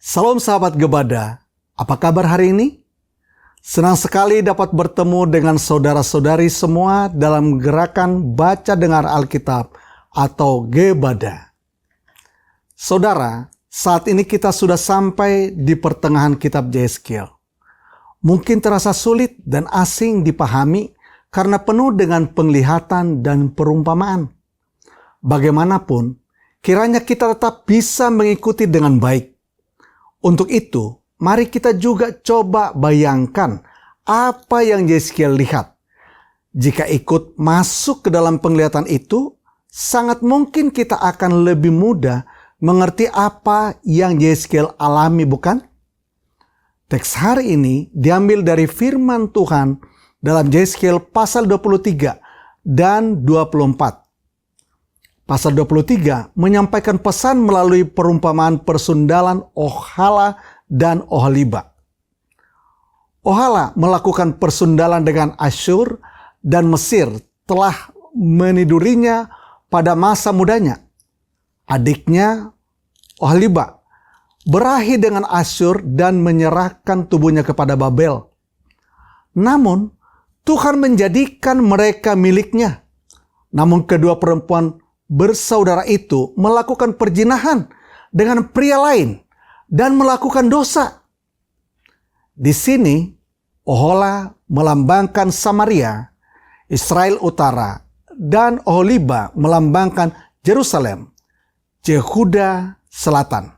Salam sahabat Gebada, apa kabar hari ini? Senang sekali dapat bertemu dengan saudara-saudari semua dalam gerakan Baca Dengar Alkitab atau Gebada. Saudara, saat ini kita sudah sampai di pertengahan kitab Yeskil. Mungkin terasa sulit dan asing dipahami karena penuh dengan penglihatan dan perumpamaan. Bagaimanapun, kiranya kita tetap bisa mengikuti dengan baik. Untuk itu, mari kita juga coba bayangkan apa yang Yeskil lihat. Jika ikut masuk ke dalam penglihatan itu, sangat mungkin kita akan lebih mudah mengerti apa yang Yeskil alami, bukan? Teks hari ini diambil dari firman Tuhan dalam Yeskil pasal 23 dan 24. Pasal 23 menyampaikan pesan melalui perumpamaan persundalan Ohola dan Oholiba. Ohola melakukan persundalan dengan Asyur dan Mesir telah menidurinya pada masa mudanya. Adiknya Oholiba berahi dengan Asyur dan menyerahkan tubuhnya kepada Babel. Namun Tuhan menjadikan mereka miliknya. Namun kedua perempuan bersaudara itu melakukan perzinahan dengan pria lain dan melakukan dosa. Di sini Ohola melambangkan Samaria, Israel Utara, dan Oholiba melambangkan Yerusalem, Yehuda Selatan.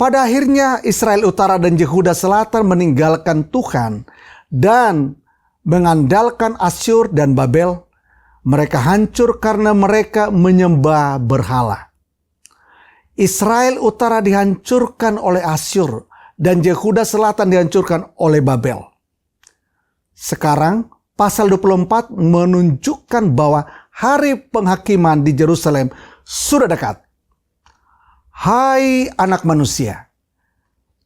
Pada akhirnya Israel Utara dan Yehuda Selatan meninggalkan Tuhan dan mengandalkan Asyur dan Babel. Mereka hancur karena mereka menyembah berhala. Israel Utara dihancurkan oleh Asyur dan Yehuda Selatan dihancurkan oleh Babel. Sekarang pasal 24 menunjukkan bahwa hari penghakiman di Yerusalem sudah dekat. Hai anak manusia,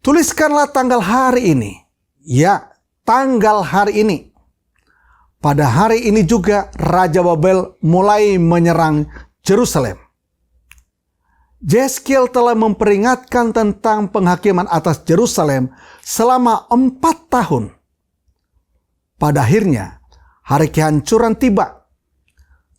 tuliskanlah tanggal hari ini. Ya, tanggal hari ini. Pada hari ini juga Raja Babel mulai menyerang Yerusalem. Yeskil telah memperingatkan tentang penghakiman atas Yerusalem selama 4 tahun. Pada akhirnya, hari kehancuran tiba.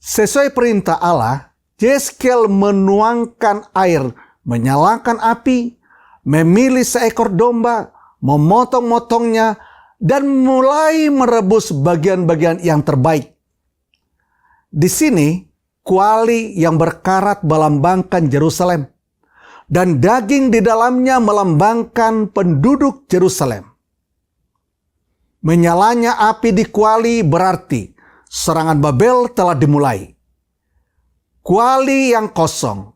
Sesuai perintah Allah, Yeskil menuangkan air, menyalakan api, memilih seekor domba, memotong-motongnya, dan mulai merebus bagian-bagian yang terbaik. Di sini, kuali yang berkarat melambangkan Yerusalem, dan daging di dalamnya melambangkan penduduk Yerusalem. Menyalanya api di kuali berarti serangan Babel telah dimulai. Kuali yang kosong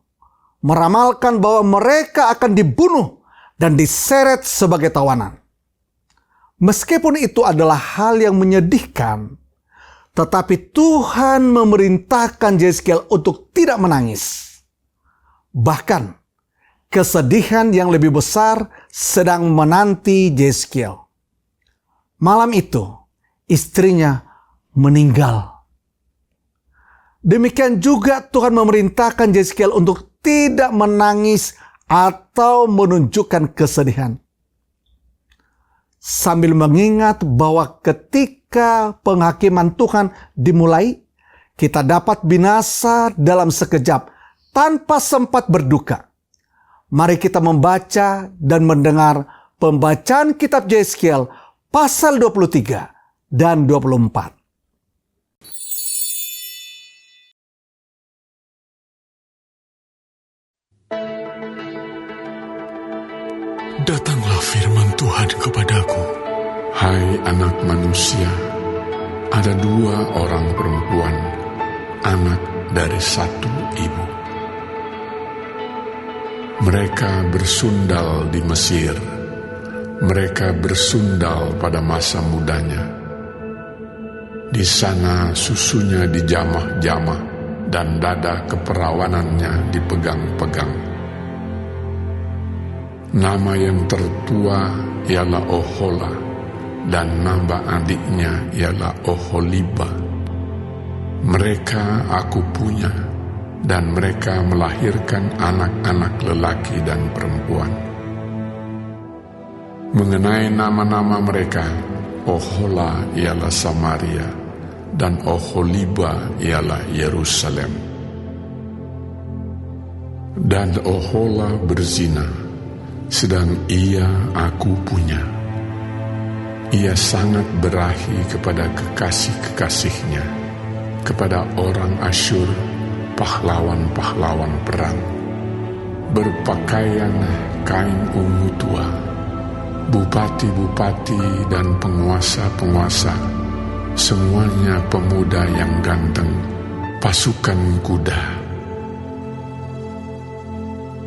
meramalkan bahwa mereka akan dibunuh dan diseret sebagai tawanan. Meskipun itu adalah hal yang menyedihkan, tetapi Tuhan memerintahkan Yeskil untuk tidak menangis. Bahkan, kesedihan yang lebih besar sedang menanti Yeskil. Malam itu, istrinya meninggal. Demikian juga Tuhan memerintahkan Yeskil untuk tidak menangis atau menunjukkan kesedihan. Sambil mengingat bahwa ketika penghakiman Tuhan dimulai, kita dapat binasa dalam sekejap tanpa sempat berduka. Mari kita membaca dan mendengar pembacaan kitab Yeskil pasal 23 dan 24. Datanglah firman Tuhan kepadaku. Hai anak manusia, ada 2 orang perempuan, anak dari satu ibu. Mereka bersundal di Mesir. Mereka bersundal pada masa mudanya. Di sana susunya dijamah-jamah dan dada keperawanannya dipegang-pegang. Nama yang tertua ialah Ohola, dan nama adiknya ialah Oholiba. Mereka aku punya, dan mereka melahirkan anak-anak lelaki dan perempuan. Mengenai nama-nama mereka, Ohola ialah Samaria, dan Oholiba ialah Yerusalem. Dan Ohola berzina, sedang ia aku punya. Ia sangat berahi kepada kekasih-kekasihnya, kepada orang Asyur, pahlawan-pahlawan perang, berpakaian kain ungu tua, bupati-bupati dan penguasa-penguasa, semuanya pemuda yang ganteng, pasukan kuda.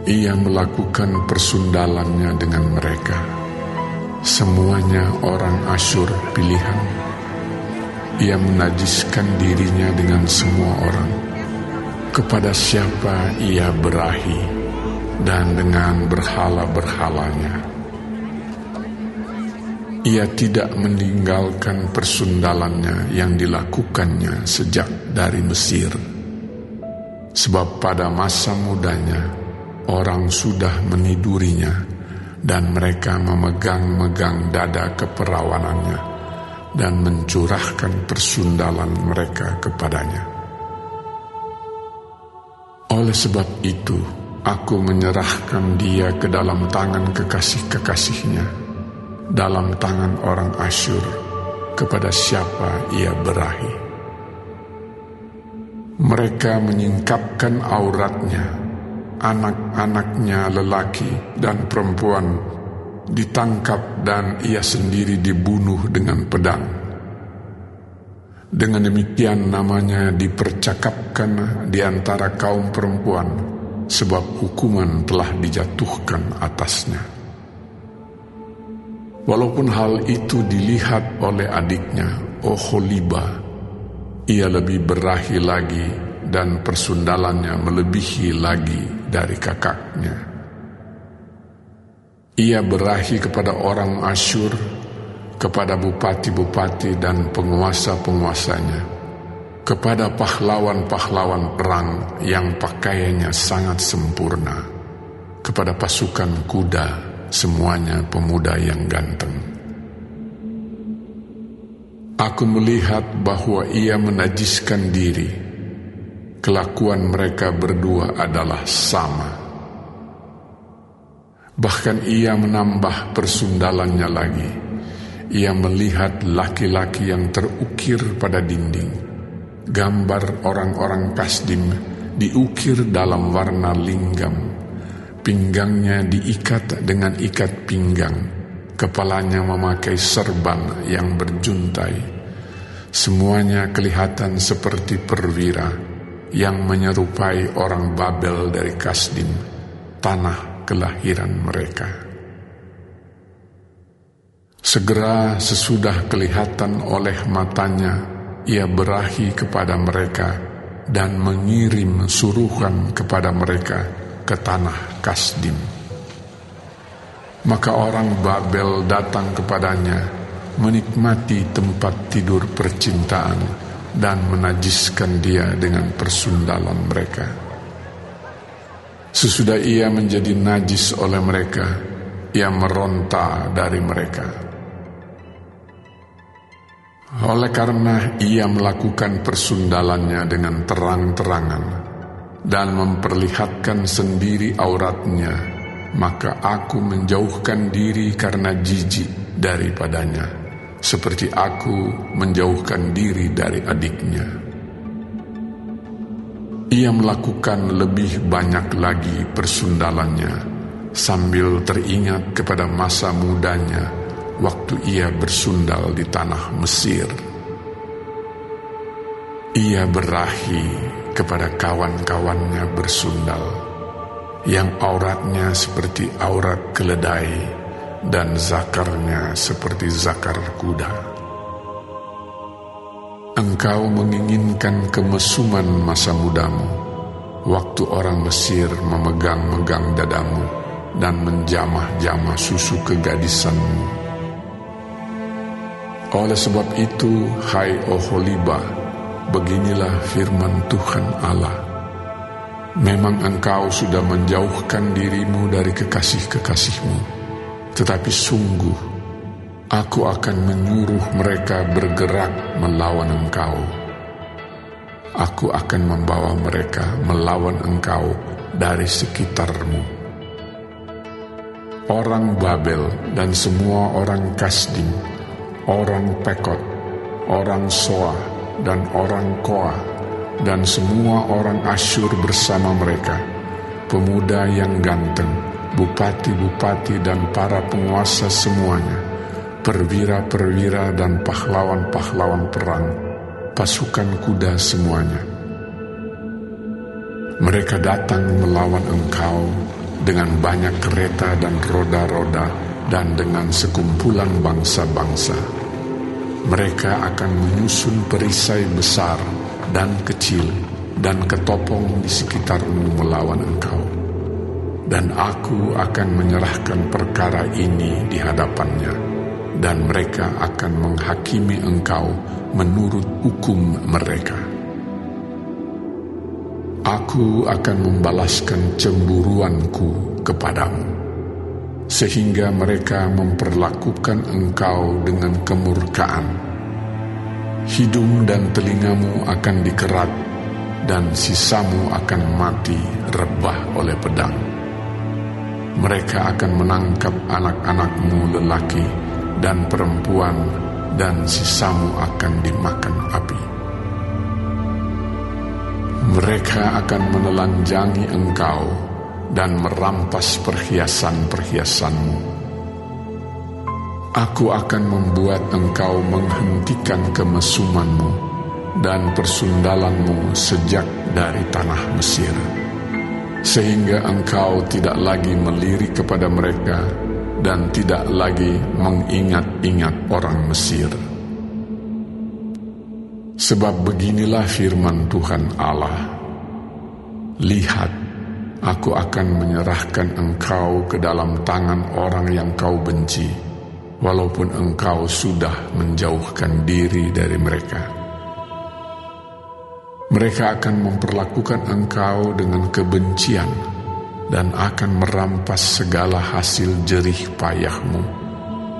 Ia melakukan persundalannya dengan mereka, semuanya orang Asyur pilihan. Ia menajiskan dirinya dengan semua orang, kepada siapa ia berahi, dan dengan berhala-berhalanya. Ia tidak meninggalkan persundalannya yang dilakukannya sejak dari Mesir. Sebab pada masa mudanya, orang sudah menidurinya, dan mereka memegang-megang dada keperawanannya, dan mencurahkan persundalan mereka kepadanya. Oleh sebab itu, aku menyerahkan dia ke dalam tangan kekasih-kekasihnya, dalam tangan orang Asyur, kepada siapa ia berahi. Mereka menyingkapkan auratnya, anak-anaknya lelaki dan perempuan ditangkap, dan ia sendiri dibunuh dengan pedang. Dengan demikian namanya dipercakapkan di antara kaum perempuan, sebab hukuman telah dijatuhkan atasnya. Walaupun hal itu dilihat oleh adiknya, Oholiba, ia lebih berahi lagi, dan persundalannya melebihi lagi dari kakaknya. Ia berahi kepada orang Asyur, kepada bupati-bupati dan penguasa-penguasanya, kepada pahlawan-pahlawan perang yang pakaiannya sangat sempurna, kepada pasukan kuda, semuanya pemuda yang ganteng. Aku melihat bahwa ia menajiskan diri. Kelakuan mereka berdua adalah sama. Bahkan ia menambah persundalannya lagi. Ia melihat laki-laki yang terukir pada dinding. Gambar orang-orang Kasdim diukir dalam warna linggam. Pinggangnya diikat dengan ikat pinggang, kepalanya memakai serban yang berjuntai. Semuanya kelihatan seperti perwira yang menyerupai orang Babel dari Kasdim, tanah kelahiran mereka. Segera sesudah kelihatan oleh matanya, ia berahi kepada mereka dan mengirim suruhan kepada mereka ke tanah Kasdim. Maka orang Babel datang kepadanya, menikmati tempat tidur percintaan, dan menajiskan dia dengan persundalan mereka. Sesudah ia menjadi najis oleh mereka, ia meronta dari mereka. Oleh karena ia melakukan persundalannya dengan terang-terangan dan memperlihatkan sendiri auratnya, maka aku menjauhkan diri karena jijik daripadanya, seperti aku menjauhkan diri dari adiknya. Ia melakukan lebih banyak lagi persundalannya, sambil teringat kepada masa mudanya, waktu ia bersundal di tanah Mesir. Ia berahi kepada kawan-kawannya bersundal, yang auratnya seperti aurat keledai, dan zakarnya seperti zakar kuda. Engkau menginginkan kemesuman masa mudamu, waktu orang Mesir memegang-megang dadamu dan menjamah-jamah susu kegadisanmu. Oleh sebab itu, hai Oholiba, beginilah firman Tuhan Allah. Memang engkau sudah menjauhkan dirimu dari kekasih-kekasihmu, Tetapi sungguh, aku akan menyuruh mereka bergerak melawan engkau. Aku akan membawa mereka melawan engkau dari sekitarmu. Orang Babel dan semua orang Kasdim, orang Pekod, orang Soa dan orang Koa, dan semua orang Asyur bersama mereka, pemuda yang ganteng, bupati-bupati dan para penguasa semuanya, perwira-perwira dan pahlawan-pahlawan perang, pasukan kuda semuanya. Mereka datang melawan engkau dengan banyak kereta dan roda-roda dan dengan sekumpulan bangsa-bangsa. Mereka akan menyusun perisai besar dan kecil dan ketopong di sekitarmu melawan engkau. Dan aku akan menyerahkan perkara ini di hadapannya, dan mereka akan menghakimi engkau menurut hukum mereka. Aku akan membalaskan cemburuanku kepadamu, sehingga mereka memperlakukan engkau dengan kemurkaan. Hidung dan telingamu akan dikerat, dan sisamu akan mati rebah oleh pedang. Mereka akan menangkap anak-anakmu lelaki dan perempuan, dan sisamu akan dimakan api. Mereka akan menelanjangi engkau dan merampas perhiasan-perhiasanmu. Aku akan membuat engkau menghentikan kemesumanmu dan persundalanmu sejak dari tanah Mesir, sehingga engkau tidak lagi melirik kepada mereka dan tidak lagi mengingat-ingat orang Mesir. Sebab beginilah firman Tuhan Allah, lihat, aku akan menyerahkan engkau ke dalam tangan orang yang kau benci, walaupun engkau sudah menjauhkan diri dari mereka. Mereka akan memperlakukan engkau dengan kebencian dan akan merampas segala hasil jerih payahmu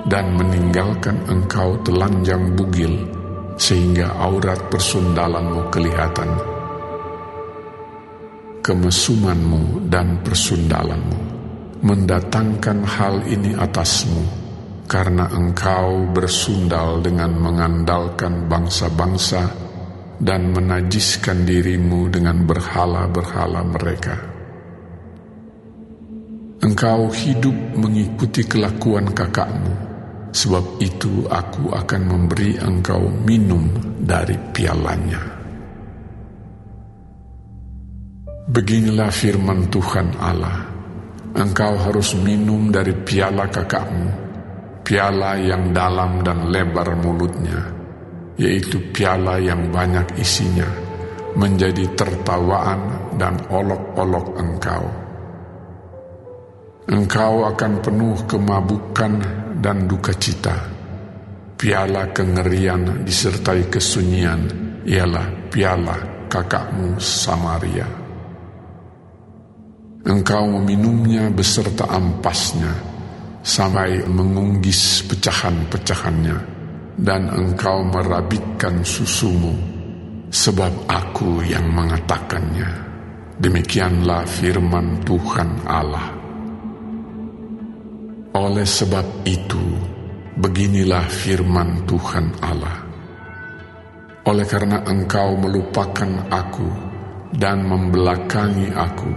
dan meninggalkan engkau telanjang bugil sehingga aurat persundalanmu kelihatan. Kemesumanmu dan persundalanmu mendatangkan hal ini atasmu, karena engkau bersundal dengan mengandalkan bangsa-bangsa dan menajiskan dirimu dengan berhala-berhala mereka. Engkau hidup mengikuti kelakuan kakakmu, sebab itu aku akan memberi engkau minum dari pialanya. Beginilah firman Tuhan Allah, engkau harus minum dari piala kakakmu, piala yang dalam dan lebar mulutnya, yaitu piala yang banyak isinya, menjadi tertawaan dan olok-olok engkau. Engkau akan penuh kemabukan dan duka cita. Piala kengerian disertai kesunyian ialah piala kakakmu Samaria. Engkau meminumnya beserta ampasnya sampai mengunggis pecahan-pecahannya, dan engkau merabitkan susumu, sebab aku yang mengatakannya. Demikianlah firman Tuhan Allah. Oleh sebab itu, beginilah firman Tuhan Allah. Oleh karena engkau melupakan aku dan membelakangi aku,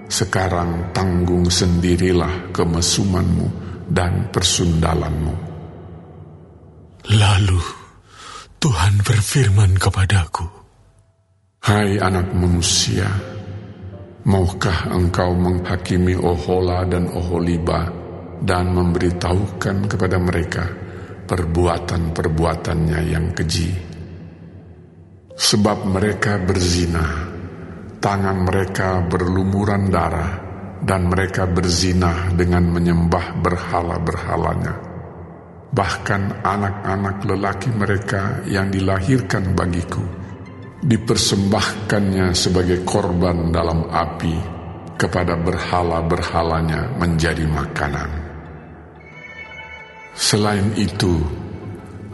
sekarang tanggung sendirilah kemesumanmu dan persundalanmu. Lalu Tuhan berfirman kepadaku, Hai anak manusia, maukah engkau menghakimi Ohola dan Oholiba dan memberitahukan kepada mereka perbuatan-perbuatannya yang keji? Sebab mereka berzina, tangan mereka berlumuran darah, dan mereka berzina dengan menyembah berhala-berhalanya. Bahkan anak-anak lelaki mereka yang dilahirkan bagiku dipersembahkannya sebagai korban dalam api kepada berhala-berhalanya menjadi makanan. Selain itu,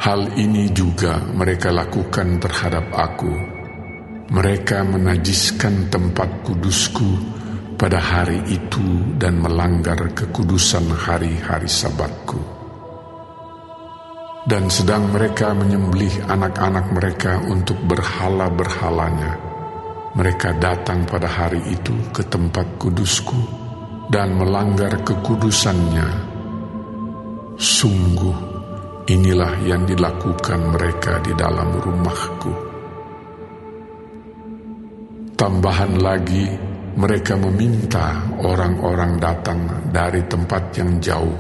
hal ini juga mereka lakukan terhadap aku. Mereka menajiskan tempat kudusku pada hari itu dan melanggar kekudusan hari-hari Sabatku. Dan sedang mereka menyembelih anak-anak mereka untuk berhala-berhalanya, mereka datang pada hari itu ke tempat kudusku dan melanggar kekudusannya. Sungguh, inilah yang dilakukan mereka di dalam rumahku. Tambahan lagi, mereka meminta orang-orang datang dari tempat yang jauh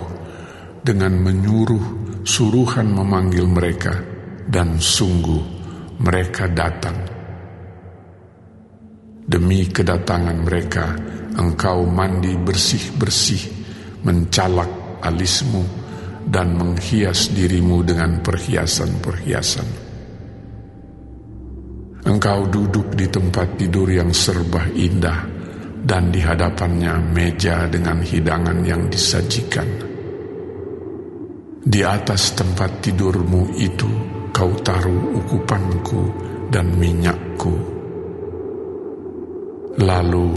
dengan menyuruh suruhan memanggil mereka, dan sungguh mereka datang. Demi kedatangan mereka, engkau mandi bersih-bersih, mencalak alismu, dan menghias dirimu dengan perhiasan-perhiasan. Engkau duduk di tempat tidur yang serba indah, dan di hadapannya meja dengan hidangan yang disajikan. Di atas tempat tidurmu itu kau taruh ukupanku dan minyakku. Lalu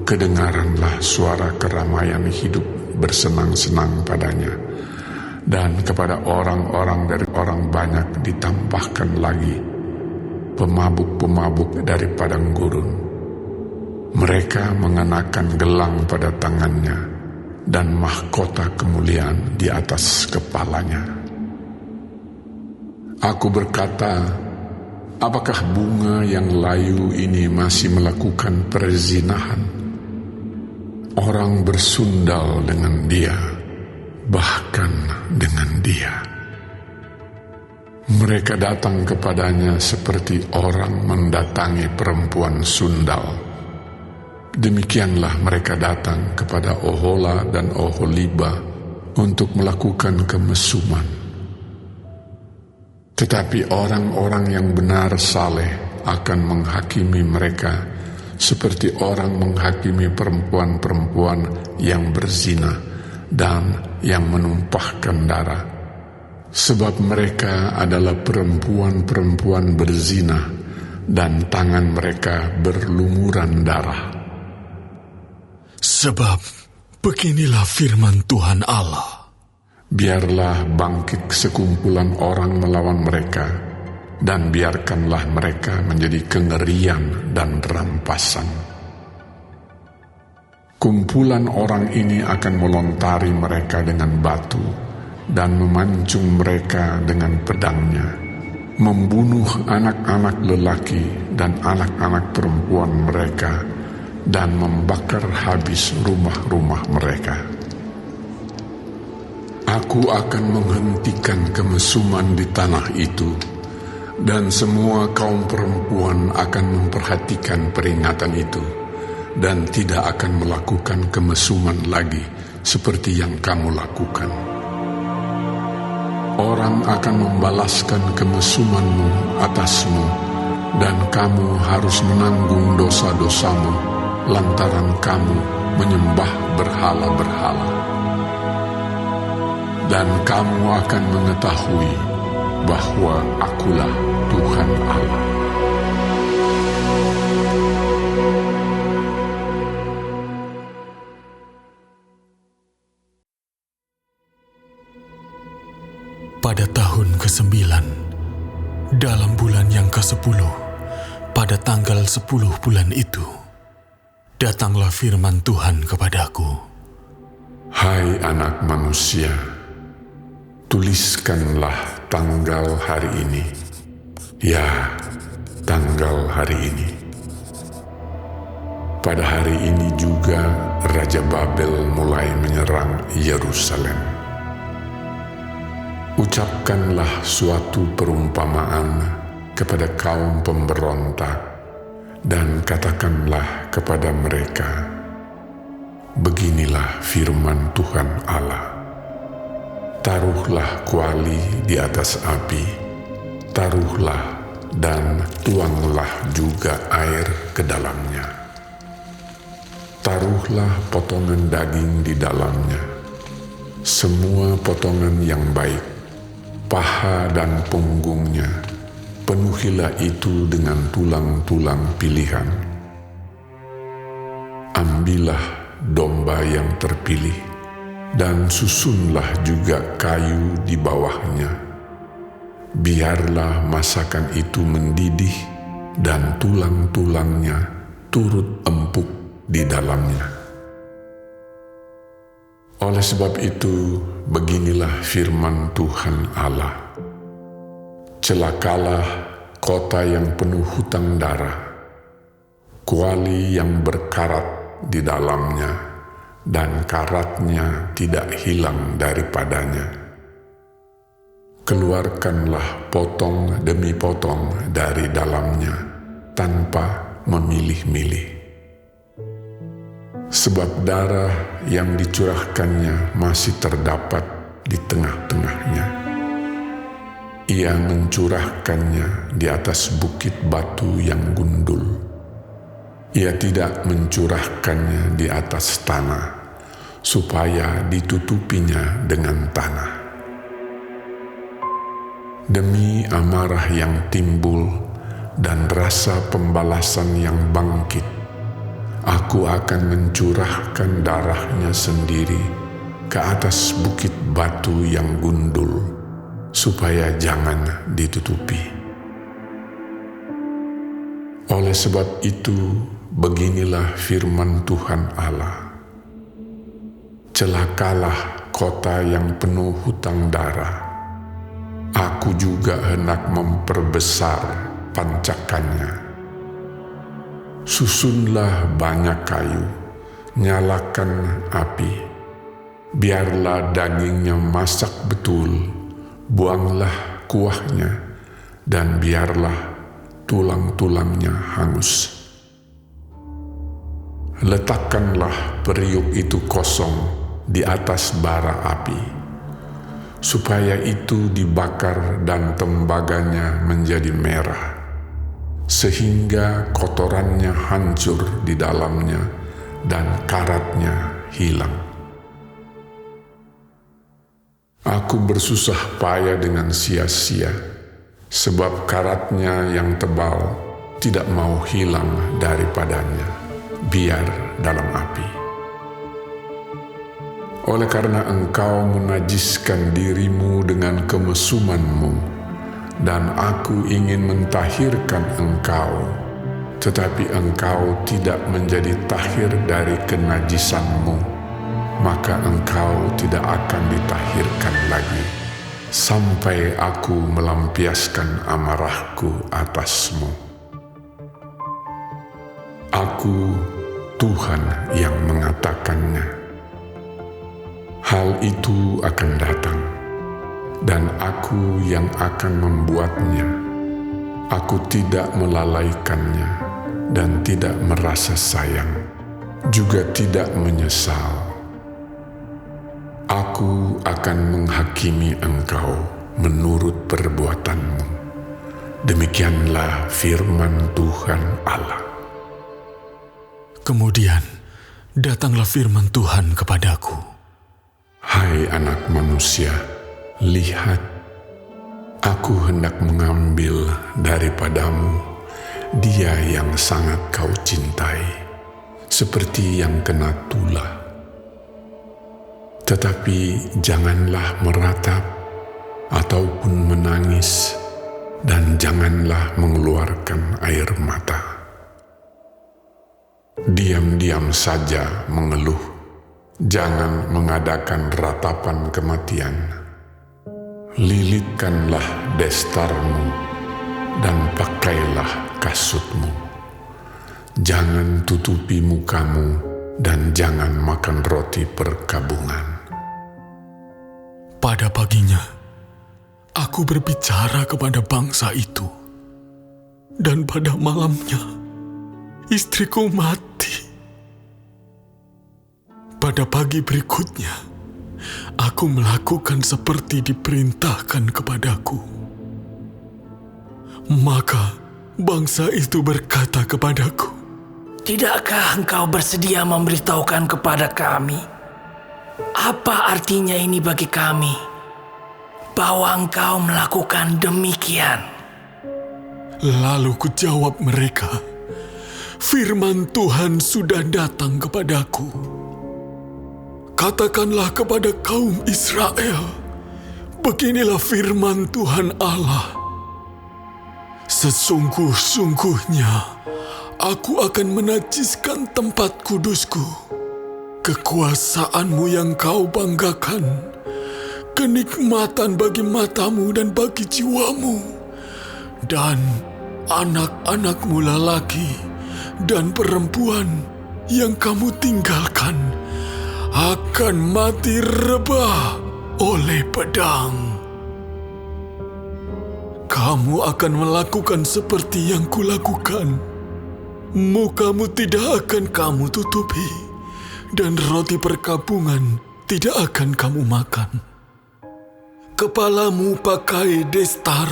kedengaranlah suara keramaian hidup bersenang-senang padanya, dan kepada orang-orang dari orang banyak ditambahkan lagi pemabuk-pemabuk dari padang gurun. Mereka mengenakan gelang pada tangannya dan mahkota kemuliaan di atas kepalanya. Aku berkata, apakah bunga yang layu ini masih melakukan perzinahan? Orang bersundal dengan dia, bahkan dengan dia. Mereka datang kepadanya seperti orang mendatangi perempuan sundal. Demikianlah mereka datang kepada Ohola dan Oholiba untuk melakukan kemesuman. Tetapi orang-orang yang benar saleh akan menghakimi mereka seperti orang menghakimi perempuan-perempuan yang berzina dan yang menumpahkan darah, sebab mereka adalah perempuan-perempuan berzina dan tangan mereka berlumuran darah. Sebab beginilah firman Tuhan Allah. Biarlah bangkit sekumpulan orang melawan mereka, dan biarkanlah mereka menjadi kengerian dan rampasan. Kumpulan orang ini akan melontari mereka dengan batu dan memancung mereka dengan pedangnya, membunuh anak-anak lelaki dan anak-anak perempuan mereka, dan membakar habis rumah-rumah mereka. Aku akan menghentikan kemesuman di tanah itu, dan semua kaum perempuan akan memperhatikan peringatan itu, dan tidak akan melakukan kemesuman lagi seperti yang kamu lakukan. Orang akan membalaskan kemesumanmu atasmu, dan kamu harus menanggung dosa-dosamu lantaran kamu menyembah berhala-berhala. Dan kamu akan mengetahui bahwa akulah Tuhan Allah. Pada tahun ke-9, dalam bulan yang ke-10, pada tanggal 10 bulan itu, datanglah firman Tuhan kepadaku. Hai anak manusia, tuliskanlah tanggal hari ini. Ya, tanggal hari ini. Pada hari ini juga Raja Babel mulai menyerang Yerusalem. Ucapkanlah suatu perumpamaan kepada kaum pemberontak dan katakanlah kepada mereka, beginilah firman Tuhan Allah. Taruhlah kuali di atas api, taruhlah dan tuanglah juga air ke dalamnya. Taruhlah potongan daging di dalamnya, semua potongan yang baik, paha dan punggungnya, penuhilah itu dengan tulang-tulang pilihan. Ambillah domba yang terpilih, dan susunlah juga kayu di bawahnya. Biarlah masakan itu mendidih, dan tulang-tulangnya turut empuk di dalamnya. Oleh sebab itu, beginilah firman Tuhan Allah. Celakalah kota yang penuh hutang darah, kuali yang berkarat di dalamnya, dan karatnya tidak hilang daripadanya. Keluarkanlah potong demi potong dari dalamnya, tanpa memilih-milih. Sebab darah yang dicurahkannya masih terdapat di tengah-tengahnya. Ia mencurahkannya di atas bukit batu yang gundul. Ia tidak mencurahkannya di atas tanah, supaya ditutupinya dengan tanah. Demi amarah yang timbul dan rasa pembalasan yang bangkit, aku akan mencurahkan darahnya sendiri ke atas bukit batu yang gundul, supaya jangan ditutupi. Oleh sebab itu, beginilah firman Tuhan Allah. Celakalah kota yang penuh hutang darah. Aku juga hendak memperbesar pancakannya. Susunlah banyak kayu, nyalakan api. Biarlah dagingnya masak betul, buanglah kuahnya, dan biarlah tulang-tulangnya hangus. Letakkanlah periuk itu kosong di atas bara api, supaya itu dibakar dan tembaganya menjadi merah, sehingga kotorannya hancur di dalamnya dan karatnya hilang. Aku bersusah payah dengan sia-sia, sebab karatnya yang tebal tidak mau hilang daripadanya, biar dalam api. Oleh karena engkau menajiskan dirimu dengan kemesumanmu, dan aku ingin mentahirkan engkau, tetapi engkau tidak menjadi tahir dari kenajisanmu, maka engkau tidak akan ditahirkan lagi, sampai aku melampiaskan amarahku atasmu. Aku, Tuhan yang mengatakannya. Hal itu akan datang, dan aku yang akan membuatnya. Aku tidak melalaikannya, dan tidak merasa sayang, juga tidak menyesal. Aku akan menghakimi engkau menurut perbuatanmu. Demikianlah firman Tuhan Allah. Kemudian datanglah firman Tuhan kepadaku. Hai anak manusia, lihat, aku hendak mengambil daripadamu dia yang sangat kau cintai, seperti yang kena tulah. Tetapi janganlah meratap ataupun menangis, dan janganlah mengeluarkan air mata. Diam-diam saja mengeluh. Jangan mengadakan ratapan kematian. Lilitkanlah destarmu dan pakailah kasutmu. Jangan tutupi mukamu dan jangan makan roti perkabungan. Pada paginya, aku berbicara kepada bangsa itu, dan pada malamnya, istriku mati. Pada pagi berikutnya, aku melakukan seperti diperintahkan kepadaku. Maka bangsa itu berkata kepadaku, "Tidakkah engkau bersedia memberitahukan kepada kami Apa artinya ini bagi kami, bahwa engkau melakukan demikian? Lalu kujawab mereka, firman Tuhan sudah datang kepadaku. Katakanlah kepada kaum Israel, beginilah firman Tuhan Allah. Sesungguh-sungguhnya aku akan menajiskan tempat kudusku, kekuasaanmu yang kau banggakan, kenikmatan bagi matamu dan bagi jiwamu, dan anak-anakmu lelaki dan perempuan yang kamu tinggalkan akan mati rebah oleh pedang. Kamu akan melakukan seperti yang kulakukan. Mukamu tidak akan kamu tutupi, dan roti perkabungan tidak akan kamu makan. Kepalamu pakai destar,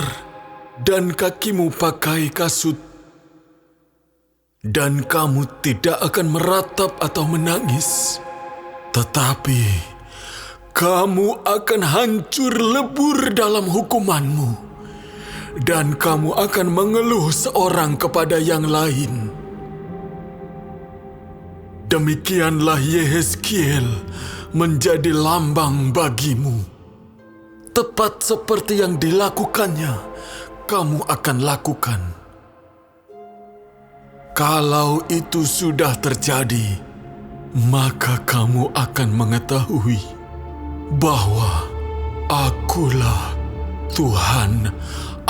dan kakimu pakai kasut, dan kamu tidak akan meratap atau menangis, tetapi kamu akan hancur lebur dalam hukumanmu, dan kamu akan mengeluh seorang kepada yang lain. Demikianlah Yehezkiel menjadi lambang bagimu. Tepat seperti yang dilakukannya, kamu akan lakukan. Kalau itu sudah terjadi, maka kamu akan mengetahui bahwa Akulah Tuhan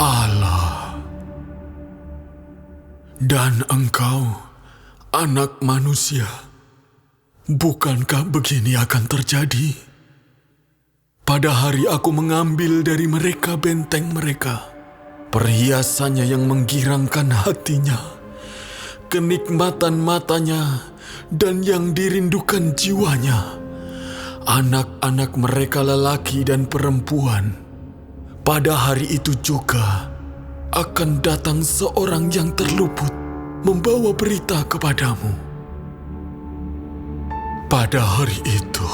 Allah. Dan engkau, anak manusia, bukankah begini akan terjadi? Pada hari aku mengambil dari mereka benteng mereka, perhiasannya yang menggirangkan hatinya, kenikmatan matanya, dan yang dirindukan jiwanya, anak-anak mereka lelaki dan perempuan. Pada hari itu juga akan datang seorang yang terluput membawa berita kepadamu. Pada hari itu,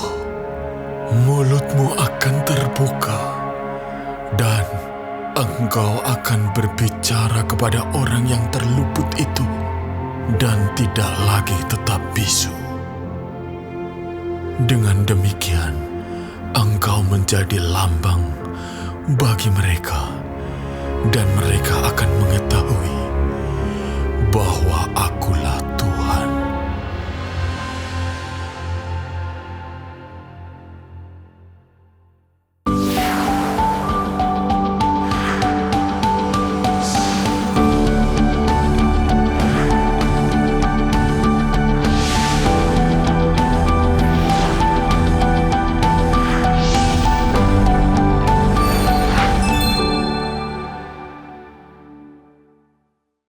mulutmu akan terbuka, dan engkau akan berbicara kepada orang yang terluput itu, dan tidak lagi tetap bisu. Dengan demikian, engkau menjadi lambang bagi mereka